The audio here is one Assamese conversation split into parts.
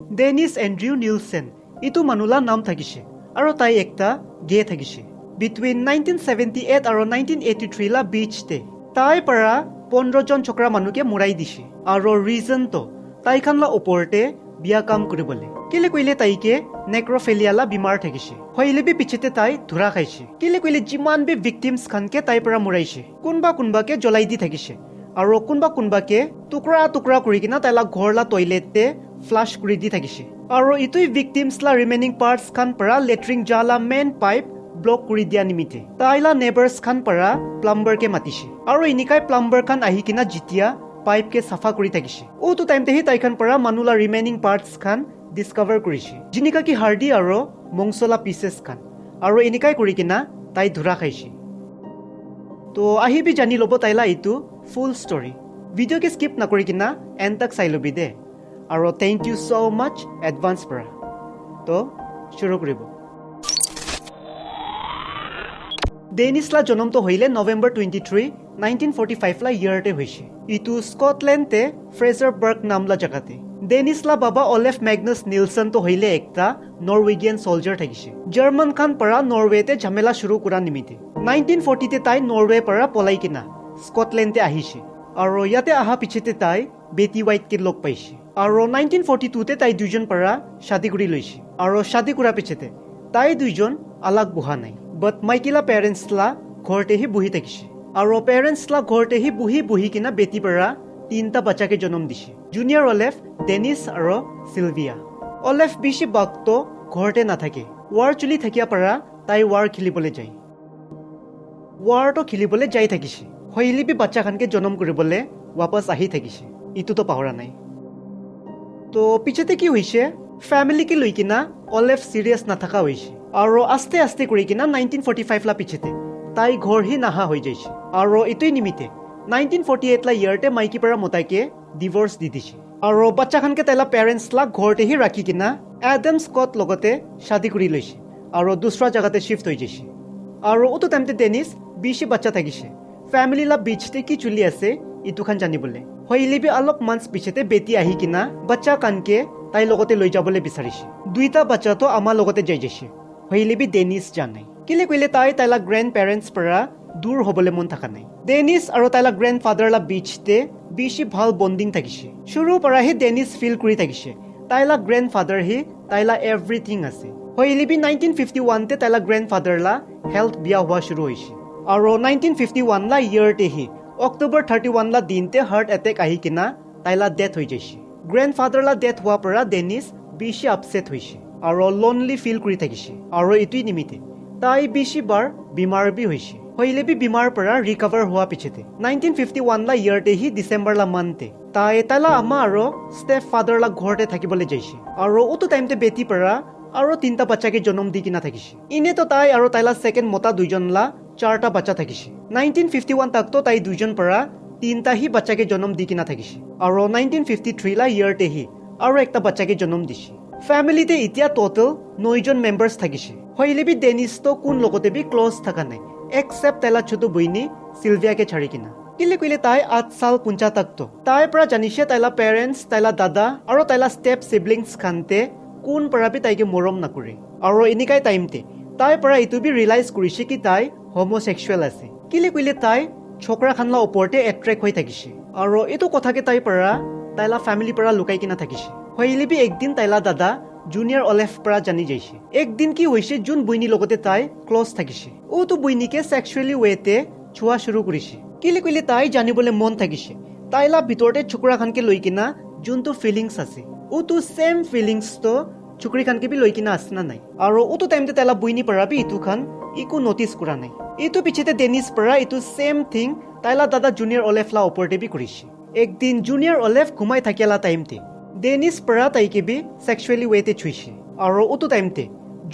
ডেনিছ এণ্ড্ৰিউ নিলছেন ইটো মানুহৰ নাম থাকিছে আৰু তাই একটা গে থাকিছে বিটুইন 1978 আৰু 1983 লা বিচতে তাই পৰা 15 জন চকৰা মানুহকে মৰাই দিছে আৰু ৰিজনটো তাই খানলা ওপৰতে বিয়া কাম কৰিবলৈ কেলে কইলে তাইকে নেক্ৰফেলিয়ালা বিমাৰ থাকিছে হইলে বি পিছতে তাই ধৰা খাইছে কেলে কইলে যিমান বি ভিকটিমছ খানকে তাই পৰা মৰাইছে কোনবাকে জ্বলাই দি থাকিছে আৰু কোনবাকে টুকৰা কৰি কিনা তাইলা ঘৰলা টয়লেটতে ফ্লাশ কৰি দি থাকিছে আৰু ইটোই ভিকটিমছলা ৰিমেইনিং পাৰ্টছ খান পৰা লেট্ৰিং জালা মেইন পাইপ ব্লক কৰি দিয়া নিমিতে তাইলা নেবাৰ্ছ খান পৰা প্লাম্বাৰকে মাতিছে আৰু ইনিকাই প্লাম্বাৰ খান আহি কিনা যেতিয়া পাইপকে সাফা কৰি থাকিছে ওটো টাইমতেহি তাইখান পৰা মানুহলা ৰিমেইনিং পাৰ্টছ খান ডিস্কভাৰ কৰিছে যিনিকা কি হাৰ্ডি আৰু মংছলা পিচেছ খান আৰু ইনিকাই কৰি কিনা তাই ধৰা খাইছে তো আহিবি জানি ল'ব তাইলা এইটো ফুল ষ্টৰি ভিডিঅ'কে স্কিপ নকৰি কিনা এণ্ড তাক চাই ল'বি দে আৰু thank you so' much advance পৰা তো শুৰু কৰিব ডেনিছলা জন্মটো হইলে নৱেম্বৰ 23, 1945 লা ইয়াৰতে হৈছে ইটো স্কটলেণ্ডতে ফ্ৰেজাৰবাৰ্গ নামলা জাগাতে ডেনিছলা বাবা অলেফ মেগনাছ নিলছনটো হইলে একটা নৰৱেগিয়ান চলজাৰ থাকিছে জাৰ্মান খান পৰা নৰৱেতে ঝামেলা শুৰু কৰা নিমিতে 1940 তে তাই নৰৱে পৰা পলাই কিনা স্কটলেণ্ডতে আহিছে আৰু ইয়াতে আহা পিছতে তাই বেটি হোৱাইটকে লগ পাইছে আৰু 1942 তে তাই দুজন পৰা শাদি কৰি লৈছে আৰু শাদি কৰাৰ পিছতে তাই দুজন আলাগ বহা নাই বাট মাইকিলা পেৰেণ্টছলা ঘৰতেহি বহি থাকিছে আৰু পেৰেণ্টছলা ঘৰতেহি বহি কিনা বেটি পৰা 3টা বাচ্চাকে জন্ম দিছে জুনিয়ৰ অলেফ ডেনিছ আৰু চিলভিয়া অলেফ বেছি বাক্ত ঘৰতে নাথাকে ৱাৰ চলি থাকিয়া পৰা তাই ৱাৰ খেলিবলৈ যায় ৱাৰটো খেলিবলৈ যাই থাকিছে হইলিবি বাচ্চা খানকে জন্ম কৰিবলৈ ৱাপাছ আহি থাকিছে ইটোতো পাহৰা নাই তো পিছতে কি হৈছে ফ্যামিলিকে লৈ কিনা অলেফ সিৰিয়াছ নাথাকা হৈছে আৰু আস্তে আস্তে কৰি কিনা 1945 লা পিছতে তাই ঘৰ হি নাহা হৈ যাইছে আৰু ইটোই নিমিতে 1948 লা ইয়াৰতে মাইকি পৰা মতাইকে ডিভোৰ্স দি দিছে আৰু বাচ্চা খানকে তাইলা পেৰেণ্টছ লা ঘৰতে হি ৰাখি কিনা এডাম স্কট লগতে শাদি কৰি লৈছে আৰু দুসৰা জাগাতে শিফট হৈ যাইছে আৰু ওটো টাইমতে ডেনিছ বেছি বাচ্চা থাকিছে ফ্যামিলি লা বিচতে কি চলি আছে ইটো খান জানিবলৈ হইলিবি অলপ মান্থ পিছতে বেটি আহি কিনা বাচ্চা কানকে তাই লগতে লৈ যাবলৈ বিচাৰিছে দুইটা বাচ্চাটো আমাৰ লগতে যাই যাইছে হইলিবি ডেনিছ জানাই কেলে কইলে তাইলা গ্ৰেণ্ড পেৰেণ্টছ পৰা দূৰ হ'বলৈ মন থকা নাই ডেনিছ আৰু তাইলা গ্ৰেণ্ড ফাদাৰ লা বিচতে বেছি ভাল বন্ডিং থাকিছে শুৰু পৰাহি ডেনিছ ফিল কৰি থাকিছে তাইলা গ্ৰেণ্ড ফাদাৰ হি তাইলা এভৰিথিং আছে হইলিবি 1951 তে তাইলা গ্ৰেণ্ড ফাদাৰ লা হেল্থ বিয়া হোৱা শুৰু হৈছে আৰু 1951 লা ইয়াৰতে হি অক্টোবৰ 31 লা দিনতে হাৰ্ট এটেক আহি কিনা তাইলা ডেথ হৈ যাইছে গ্ৰেণ্ড ফাদাৰ লা ডেথ হোৱা পৰা ডেনিছ বেছি আপছেট হৈছে আৰু লনলি ফিল কৰি থাকিছে আৰু ইটোই নিমিতে তাই বেছি বাৰ বিমাৰ বি হৈছে হইলেবি বিমাৰ পৰা ৰিকভাৰ হোৱা পিছতে 1951 লা ইয়াৰতে হি ডিচেম্বৰ লা মানতে তাইলা আমা আৰু ষ্টেপ ফাদাৰ লা ঘৰতে থাকিবলৈ যাইছে আৰু ওটো টাইমতে বেটি পৰা আৰু 3টা বাচ্চাকে জন্ম দি কিনা থাকিছে ইনেতো তাই আৰু তাইলা সেকেন্ড মতা দুজন লা 4টা বাচ্চা থাকিছে 1951 তাকতো তাই দুজন পৰা 3টা হি বাচ্চাকে জন্ম দি কিনা থাকিছে আৰু 1953 লা ইয়াৰতে হি আৰু একটা বাচ্চাকে জন্ম দিছে ফ্যামিলিতে এতিয়া টোটাল 9 জন মেম্বাৰ্ছ থাকিছে হইলেবি ডেনিছটো কোন লগতে বি ক্লোজ থাকা নাই এক্সেপ্ট তাইলা ছোট বইনি সিলভিয়াকে ছাড়ি কিনা কিলে কইলে তাই 8 সাল পুঞ্চা তাকতো তাই পৰা জানিছে তাইলা পেৰেণ্টছ তাইলা দাদা আৰু তাইলা ষ্টেপ সিবলিংছ খানতে কোন পৰা বি তাইকে মৰম নকৰে আৰু এনিকাই টাইমতে তাই পৰা ইটো বি ৰিয়েলাইজ কৰিছে কি তাই হোমোসেক্সুৱেল আছে কিলে কইলে তাই ছোকৰা খানলা ওপৰতে এট্ৰেক্ট হৈ থাকিছে আৰু এটো কথাকে তাই পৰা তাইলা ফ্যামিলি পৰা লুকাই কিনা থাকিছে হইলিবি একদিন তাইলা দাদা জুনিয়ৰ অলেফ পৰা জানি যাইছে একদিন কি হৈছে যোন বইনি লগতে তাই ক্লোজ থাকিছে ওটো বইনিকে সেক্সুৱেলি ৱেতে ছুৱা শুৰু কৰিছে কিলে কইলে তাই জানিবলৈ মন থাকিছে তাইলা ভিতৰতে চুকৰা খানকে লৈ কিনা যোনটো ফিলিংছ আছে ওটো সেম ফিলিংছ তো চুকৰি খানকে বি লৈ কিনা আছে না নাই আৰু ওটো টাইমতে তাইলা বইনি পৰা বি ইটো খান ইকো নটিস কৰা নাই ইটো পিছতে ডেনিছ পৰা ইটো সেম থিং তাইলা দাদা জুনিয়ৰ অলেফ লা ওপৰতে বি কৰিছে একদিন জুনিয়ৰ অলেফ ঘুমাই থাকিলা টাইমতে ডেনিছ পৰা তাইকে বি সেক্সুৱেলি ৱেতে ছুইছে আৰু ওটো টাইমতে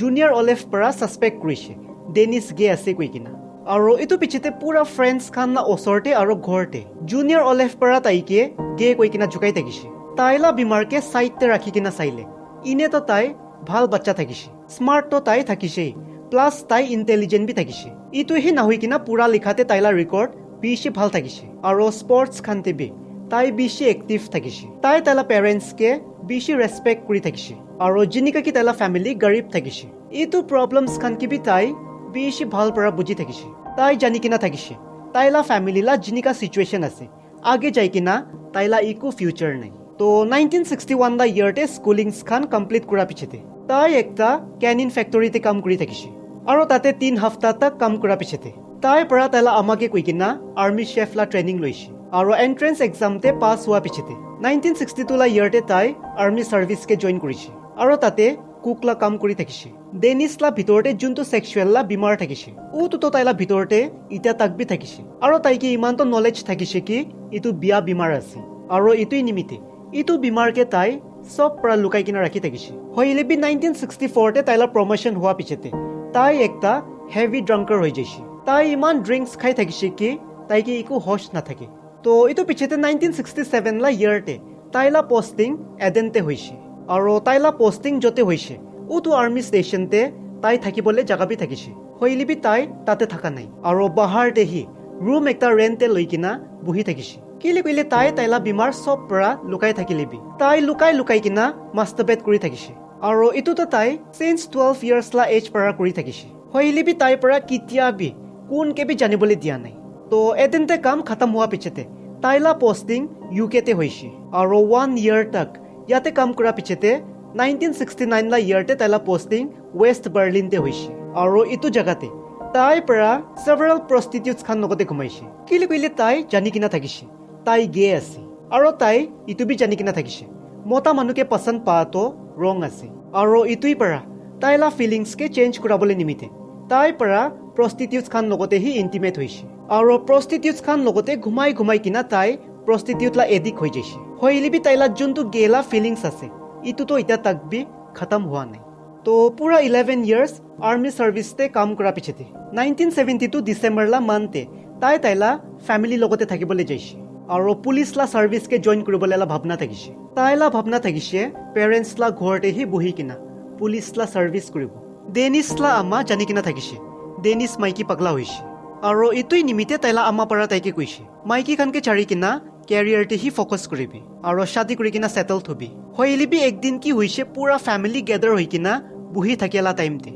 জুনিয়ৰ অলেফ পৰা সাসপেক্ট কৰিছে ডেনিছ গে আছে কৈ কিনা আৰু ইটো পিছতে পুৰা ফ্ৰেণ্ডছ খান না ওচৰতে আৰু ঘৰতে জুনিয়ৰ অলেফ পৰা তাইকে গে কৈ কিনা ঝুকাই থাকিছে তাইলা বিমাৰকে সাইডতে ৰাখি কিনা চাইলে ইনেতো তাই ভাল বাচ্চা থাকিছে স্মাৰ্ট তো তাই থাকিছে প্লাস তাই ইন্টেলিজেন্ট বি থাকিছে ইটো হি না হৈ কিনা পুৰা লিখাতে তাইলা ৰেকৰ্ড বেছি ভাল থাকিছে আৰু স্পৰ্টছ খানতে বি তাই বেছি এক্টিভ থাকিছে তাই তাইলা পেৰেণ্টছকে বেছি ৰেছপেক্ট কৰি থাকিছে আৰু যেনেকা কি তাইলা ফেমিলি গৰীব থাকিছে এইটো প্ৰব্লেমছ খান কিবি তাই বেছি ভাল পৰা বুজি থাকিছে তাই জানি কিনা থাকিছে তাইলা ফেমিলিলা যেনেকা সিচুৱেশ্যন আছে আগে যাই কিনা তাইলা ইকো ফিউচাৰ নাই তো 1961 লা ইয়াৰতে স্কুলিংছ খান কমপ্লিট কৰা পিছতে তাই একটা ক্যানিন ফ্যাক্টৰিতে কাম কৰি থাকিছে আৰু তাতে 3 হপ্তাহ তাক কাম কৰা পিছতে তাই পৰা তাইলা আমাকে কৈ কিনা আৰ্মি শেফলা ট্ৰেনিং লৈছে আৰু এন্ট্ৰেন্স এক্সামতে পাছ হোৱা পিছতে 1962 লা ইয়াৰতে তাই আৰ্মি সাৰ্ভিসকে জয়েন কৰিছে আৰু তাতে কুকলা কাম কৰি থাকিছে ডেনিছলা ভিতৰতে যোনটো সেক্সুৱেললা বিমাৰ থাকিছে ওটো তাইলা ভিতৰতে ইটা তাকবি থাকিছে আৰু তাইকে ইমানটো নলেজ থাকিছে কি ইটো বিয়া বিমাৰ আছে আৰু ইটোই নিমিতে ইটো বিমাৰকে তাই সব পৰা লুকাই কিনা ৰাখি থাকিছে হইলে বি 1964 তে তাইলা প্ৰমোশন হোৱা পিছতে তাই একটা হেভি ড্ৰাংকাৰ হৈ যাইছে তাই ইমান ড্ৰিংকস খাই থাকিছে কি তাইকে একো হোশ নাথাকে তো ইটো পিছতে 1967 লা ইয়াৰতে তাইলা পোষ্টিং এডেনতে হৈছে আৰু তাইলা পোষ্টিং যতে হৈছে ওটো আৰ্মি ষ্টেচনতে তাই থাকিবলে জাগাবি থাকিছে হইলে বি তাই তাতে থাকা নাই আৰু বাহাৰতেহি ৰুম একটা ৰেন্টে লৈ কিনা বহি থাকিছে কিলে কইলে তাই তাইলা বিমাৰ সব পৰা লুকাই থাকিলেবি তাই লুকাই কিনা মাষ্টাৰবেট কৰি থাকিছে আৰু ইটোতে তাই সিন্স 12 ইয়াৰ্স লা এজ পৰা কৰি থাকিছে হইলেবি তাই পৰা কিতিয়াবি কোন কেবি জানিবলৈ দিয়া নাই তো এদিনতে কাম খতম হোৱা পিছতে তাইলা পোষ্টিং ইউকেতে হৈছে আৰু 1 ইয়াৰ তাক ইয়াতে কাম কৰা পিছতে 1969 লা ইয়াৰতে তাইলা পোষ্টিং ওয়েস্ট বাৰ্লিনতে হৈছে আৰু ইটো জাগাতে তাই পৰা সেভাৰেল প্ৰস্টিটিউটছ খান লগতে ঘুমাইছে কিলে কইলে তাই জানি কিনা থাকিছে তাই গে আছে আৰু তাই ইটো বি জানি কিনা থাকিছে মতা মানুহকে পছন্দ পাতো ৰং আছে আৰু ইটোই পৰা তাইলা ফিলিংছকে চেঞ্জ কৰাবলৈ নিমিতে তাই পৰা প্ৰস্টিটিউটছ খান লগতে হি ইন্টিমেট হৈছে আৰু প্ৰস্টিটিউটছ খান লগতে ঘুমাই কিনা তাই প্ৰস্টিটিউটলা এডিক হৈ যাইছে হইলিবি তাইলা যোনটো গেলা ফিলিংছ আছে ইটোতো ইটা তাকবি খতম হোৱা নাই তো পুৰা 11 ইয়াৰ্স আৰ্মি সাৰ্ভিসতে কাম কৰা পিছতে 1972 ডিসেম্বৰ লা মানতে তাইলা ফ্যামিলি লগতে থাকিবলৈ যাইছে আৰু পুলিচলা সাৰ্ভিসকে জয়েন কৰিবলৈ ভাবনা থাকিছে তাইলা ভাবনা থাকিছে পেৰেণ্টছলা ঘৰতে হি বহি কিনা পুলিচলা সাৰ্ভিস কৰিব ডেনিছলা আমা জানি কিনা থাকিছে ডেনিছ মাইকি পাগলা হৈছে আৰু ইটোই নিমিতে তাইলা আমা পৰা তাইকে কৈছে মাইকি খানকে চাৰি কিনা ক্যাৰিয়াৰতে হি ফোকাস কৰিবি আৰু শাদি কৰি কিনা সেটেল থবি হইলিবি একদিন কি হৈছে পুৰা ফ্যামিলি গেদাৰ হৈ কিনা বহি থাকিলা টাইমতে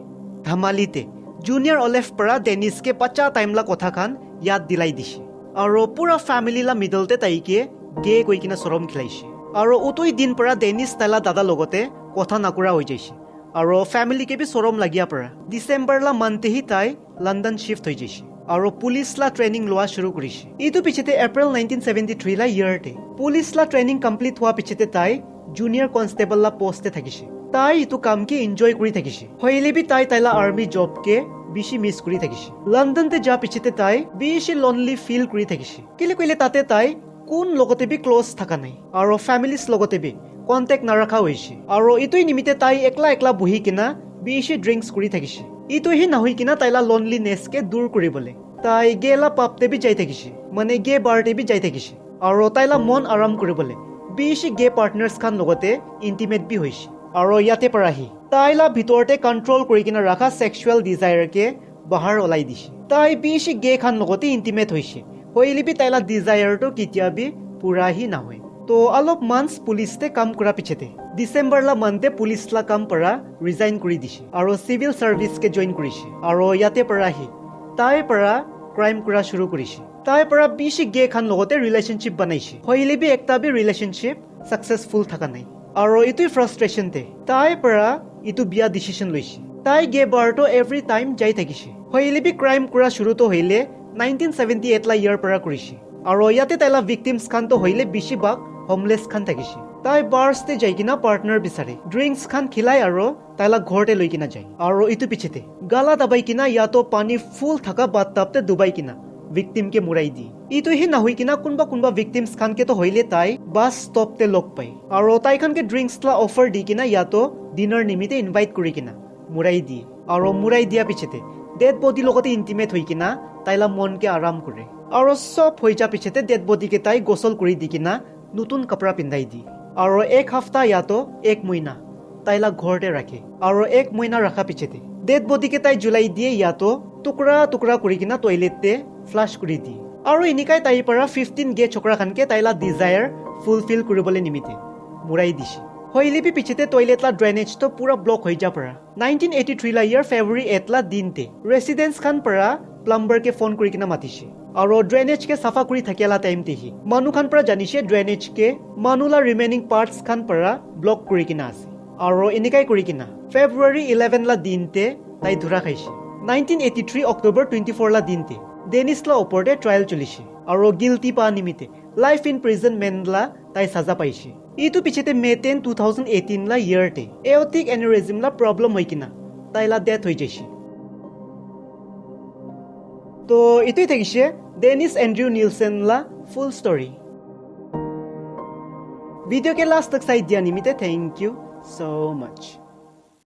ধমালিতে জুনিয়ৰ অলেফ পৰা ডেনিছকে পাচা টাইমলা কথা খান ইয়াদ দিলাই দিছে আৰু পুৰা ফ্যামিলিলা মিডলতে তাইকে গে কৈ কিনা শৰম খিলাইছে আৰু উতই দিন পৰা ডেনিছ তাইলা দাদা লগতে কথা নাকুৰা হৈ যাইছে আৰু ফ্যামিলিকে বি শৰম লাগিয়া পৰা ডিসেম্বৰ লা মানতেহি তাই লণ্ডন শিফট হৈ যাইছে আৰু পুলিচলা ট্ৰেনিং লোৱা শুৰু কৰিছে ইটো পিছতে এপ্ৰিল 1973 লা ইয়াৰতে পুলিচলা ট্ৰেনিং কমপ্লিট হোৱা পিছতে তাই জুনিয়ৰ কনষ্টেবল লা পোষ্টে থাকিছে তাই ইটো কামকে এনজয় কৰি থাকিছে হইলেবি তাইলা আৰ্মি জবকে বেছি মিছ কৰি থাকিছে লণ্ডনতে যা পিছতে তাই বেছি লনলি ফিল কৰি থাকিছে কিলে কইলে তাতে তাই কোন লগতে বি ক্লোজ থাকা নাই আৰু ফ্যামিলিছ লগতে বি কন্টেক্ট নাৰাখা হৈছে আৰু ইটোই নিমিতে তাই একলা বহি কিনা বেছি ড্ৰিংকস কৰি থাকিছে ইটোহি নহৈ কিনা তাইলা লনলিনেছকে দূৰ কৰিবলৈ তাই গেলা পাপতে বি যাই থাকিছে মানে গে বাৰতে বি যাই থাকিছে আৰু তাইলা মন আৰাম কৰিবলৈ বেছি গে পাৰ্টনাৰ্ছ খান লগতে ইন্টিমেট বি হৈছে আৰু ইয়াতে পৰাহি তাইলা ভিতৰতে কন্ট্ৰোল কৰি কিনা ৰাখা সেক্সুৱেল ডিজায়াৰকে বাহাৰ ওলাই দিছে তাই বেছি গে খান লগতে ইন্টিমেট হৈছে হইলিবি তাইলা ডিজায়াৰটো কেতিয়াবি পুৰাহি নহয় তো অলপ মান্থস পুলিচতে কাম কৰা পিছতে ডিসেম্বৰ লা মানতে পুলিচলা কাম পৰা ৰিজাইন কৰি দিছে আৰু সিভিল সাৰ্ভিসকে জয়েন কৰিছে আৰু ইয়াতে পৰাহি তাই পৰা ক্ৰাইম কৰা শুৰু কৰিছে তাই পৰা বেছি গে খান লগতে ৰিলেশনশ্বিপ বনাইছে হইলিবি একটা বি ৰিলেশনশ্বিপ সাকসেসফুল থাকা নাই আৰু ইটোই ফ্ৰাষ্ট্ৰেশ্যনতে তাই পৰা ইটো বিয়া ডিসিশন লৈছে তাই গে বাৰটো এভৰি টাইম যাই থাকিছে হইলিবি ক্ৰাইম কৰা শুৰুটো হইলে 1978 লা ইয়াৰ পৰা কৰিছে আৰু ইয়াতে তাইলা ভিকটিমছ খানটো হইলে বেছি বাক হোমলেছ খান থাকিছে তাই বাৰ্সতে যাই কিনা পাৰ্টনাৰ বিচাৰে ড্ৰিংকস খান খিলাই আৰু তাইলা ঘৰতে লৈ কিনা যায় আৰু ইটো পিছতে গালা দাবাই কিনা ইয়াতো পানী ফুল থাকা বাথটাবতে ডুবাই কিনা ভিকটিমকে মুৰাই দি ইটোহি নহৈ কিনা কোনবা ভিকটিমছ খানকে তো হইলে তাই বাস ষ্টপতে লগ পাই আৰু তাই খানকে ড্ৰিংকসলা অফাৰ দি কিনা ইয়াতো ডিনাৰ নিমিতে ইনভাইট কৰি কিনা মুৰাই দি আৰু মুৰাই দিয়া পিছতে ডেড বডি লগতে ইন্টিমেট হৈ কিনা তাইলা মনকে আৰাম কৰে আৰু সব হৈ যা পিছতে ডেড বডিকে তাই গোসল কৰি দি কিনা নতুন কাপড়া পিন্ধাই দি আৰু এক সপ্তাহ ইয়াতো এক মহিনা তাইলা ঘৰতে ৰাখে আৰু এক মহিনা ৰাখা পিছতে ডেড বডিকে তাই জুলাই দিয়ে ইয়াতো টুকৰা কৰি কিনা টয়লেটতে ফ্লাশ কৰি দি আৰু এনেকাই তাইৰ পৰা 15 গে চকৰা খানকে তাইলা ডিজায়াৰ ফুলফিল কৰিবলৈ নিমিতে মুৰাই দিছে হইলিপি পিছতে টয়লেট লা ড্ৰেনেজ তো পুৰা ব্লক হৈ যা পৰা 1983 লা ইয়াৰ ফেব্ৰুৱাৰী 8 লা দিনতে ৰেসিডেন্স খান পৰা প্লাম্বাৰ কে ফোন কৰি কিনা মাতিছে আৰু ড্ৰেনেজ কে সাফা কৰি থাকিলা টাইম তেহি মানুহ খান পৰা জানিছে ড্ৰেনেজ কে মানুলা ৰিমেইনিং পাৰ্টস খান পৰা ব্লক কৰি কিনা আছে আৰু এনেকাই কৰি কিনা ফেব্ৰুৱাৰী 11 লা দিনতে তাই ধৰা খাইছে 1983 অক্টোবৰ 24 লা দিনতে ডেনিছ লা ওপৰতে ট্ৰায়াল চলিছে আৰু গিল্টি পা নিমিতে লাইফ ইন প্ৰিজন মেনলা তাই সাজা পাইছে ইটো পিছতে মে 10 2018 লা ইয়াৰতে এওটিক এনিউৰিজম লা প্ৰবলেম হৈ কিনা তাইলা ডেথ হৈ যাইছে তো ইটোই থাকিছে ডেনিছ এন্ড্ৰু নিলসন লা ফুল ষ্টৰী ভিডিঅ' কে লাষ্ট তক চাই দিয়া নিমিতে থ্যাংক ইউ so much